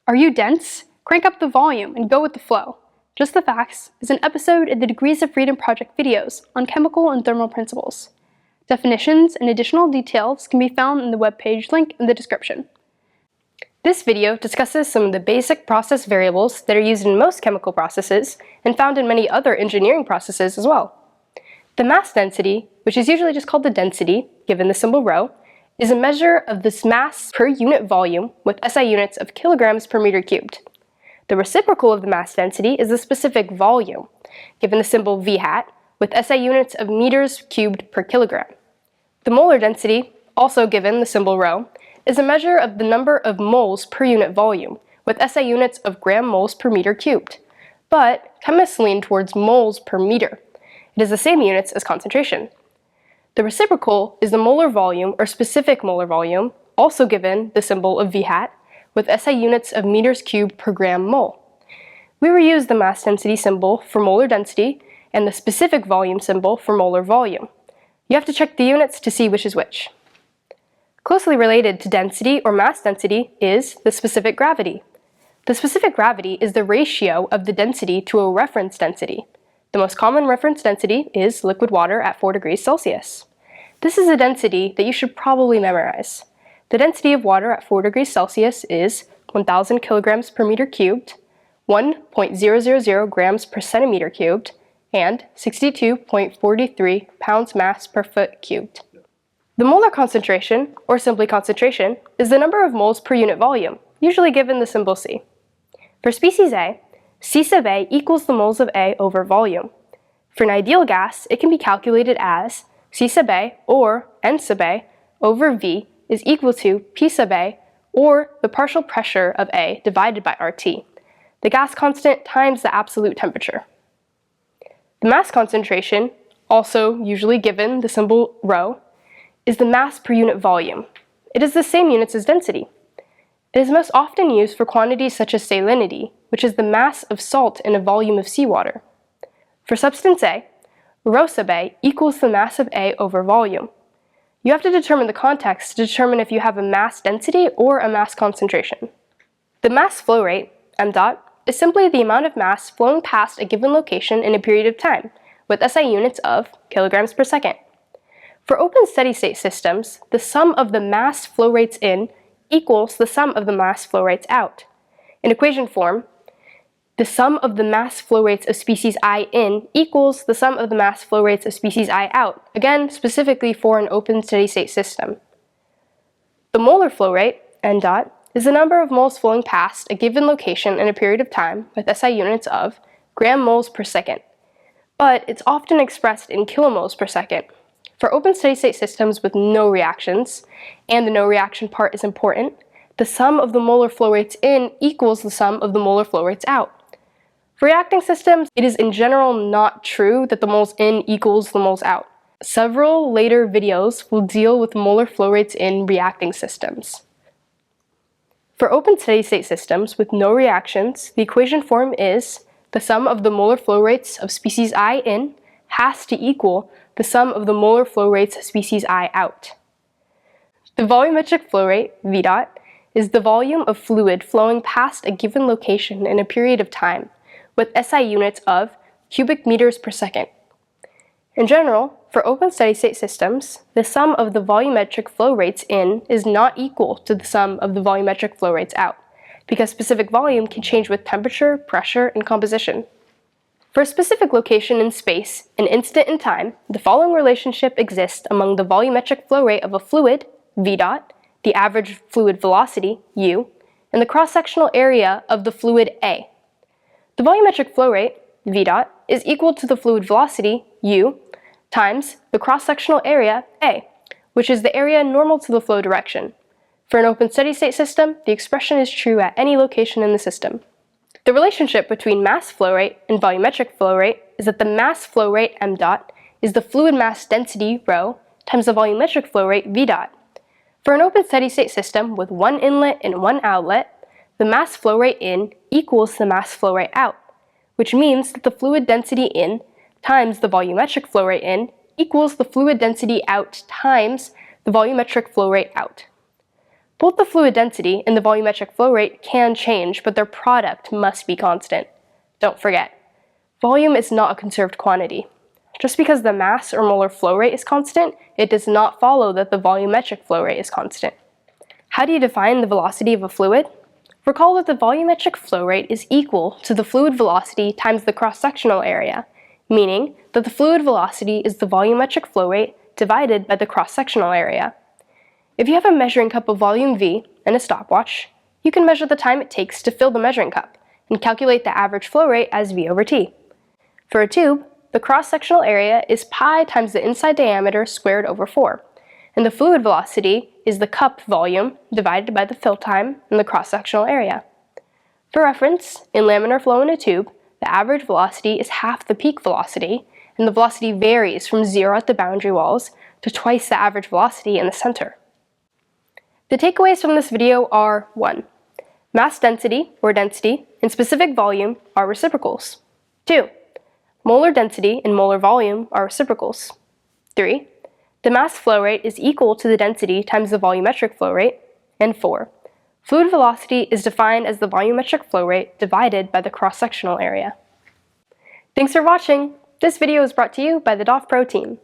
Are you dense? Crank up the volume and go with the flow. Just the Facts is an episode in the Degrees of Freedom Project videos on chemical and thermal principles. Definitions and additional details can be found in the webpage link in the description. This video discusses some of the basic process variables that are used in most chemical processes and found in many other engineering processes as well. The mass density, which is usually just called the density, given the symbol ρ, is a measure of this mass per unit volume with SI units of kilograms per meter cubed. The reciprocal of the mass density is the specific volume, given the symbol V hat, with SI units of meters cubed per kilogram. The molar density, also given the symbol ρ, is a measure of the number of moles per unit volume, with SI units of gram moles per meter cubed. But chemists lean towards moles per meter. It is the same units as concentration. The reciprocal is the molar volume or specific molar volume, also given the symbol of V hat, with SI units of meters cubed per gram mole. We reuse the mass density symbol for molar density and the specific volume symbol for molar volume. You have to check the units to see which is which. Closely related to density or mass density is the specific gravity. The specific gravity is the ratio of the density to a reference density. The most common reference density is liquid water at 4 degrees Celsius. This is a density that you should probably memorize. The density of water at 4 degrees Celsius is 1,000 kilograms per meter cubed, 1.000 grams per centimeter cubed, and 62.43 pounds mass per foot cubed. The molar concentration, or simply concentration, is the number of moles per unit volume, usually given the symbol C. For species A, C sub A equals the moles of A over volume. For an ideal gas, it can be calculated as C sub A, or N sub A, over V is equal to P sub A, or the partial pressure of A divided by RT, the gas constant times the absolute temperature. The mass concentration, also usually given the symbol ρ, is the mass per unit volume. It is the same units as density. It is most often used for quantities such as salinity, which is the mass of salt in a volume of seawater. For substance A, ρ sub A equals the mass of A over volume. You have to determine the context to determine if you have a mass density or a mass concentration. The mass flow rate, m dot, is simply the amount of mass flowing past a given location in a period of time, with SI units of kilograms per second. For open steady-state systems, the sum of the mass flow rates in equals the sum of the mass flow rates out. In equation form, the sum of the mass flow rates of species I in equals the sum of the mass flow rates of species I out, again specifically for an open steady-state system. The molar flow rate, n dot, is the number of moles flowing past a given location in a period of time with SI units of gram moles per second, but it's often expressed in kilomoles per second. For open steady-state systems with no reactions, and the no reaction part is important, the sum of the molar flow rates in equals the sum of the molar flow rates out. For reacting systems, it is in general not true that the moles in equals the moles out. Several later videos will deal with molar flow rates in reacting systems. For open steady-state systems with no reactions, the equation form is the sum of the molar flow rates of species I in has to equal the sum of the molar flow rates of species I out. The volumetric flow rate, V dot, is the volume of fluid flowing past a given location in a period of time, with SI units of cubic meters per second. In general, for open steady-state systems, the sum of the volumetric flow rates in is not equal to the sum of the volumetric flow rates out, because specific volume can change with temperature, pressure, and composition. For a specific location in space, an instant in time, the following relationship exists among the volumetric flow rate of a fluid, V dot, the average fluid velocity, U, and the cross-sectional area of the fluid, A. The volumetric flow rate, V dot, is equal to the fluid velocity, U, times the cross-sectional area, A, which is the area normal to the flow direction. For an open steady-state system, the expression is true at any location in the system. The relationship between mass flow rate and volumetric flow rate is that the mass flow rate, m dot, is the fluid mass density, ρ, times the volumetric flow rate, V dot. For an open steady-state system with one inlet and one outlet, the mass flow rate in equals the mass flow rate out, which means that the fluid density in times the volumetric flow rate in equals the fluid density out times the volumetric flow rate out. Both the fluid density and the volumetric flow rate can change, but their product must be constant. Don't forget, volume is not a conserved quantity. Just because the mass or molar flow rate is constant, it does not follow that the volumetric flow rate is constant. How do you define the velocity of a fluid? Recall that the volumetric flow rate is equal to the fluid velocity times the cross-sectional area, meaning that the fluid velocity is the volumetric flow rate divided by the cross-sectional area. If you have a measuring cup of volume V and a stopwatch, you can measure the time it takes to fill the measuring cup and calculate the average flow rate as V over T. For a tube, the cross-sectional area is pi times the inside diameter squared over 4, and the fluid velocity is the cup volume divided by the fill time and the cross-sectional area. For reference, in laminar flow in a tube, the average velocity is half the peak velocity, and the velocity varies from 0 at the boundary walls to twice the average velocity in the center. The takeaways from this video are 1. Mass density, or density, and specific volume are reciprocals. 2. Molar density and molar volume are reciprocals. 3. The mass flow rate is equal to the density times the volumetric flow rate. And 4. Fluid velocity is defined as the volumetric flow rate divided by the cross-sectional area. Thanks for watching! This video is brought to you by the DOFPro team.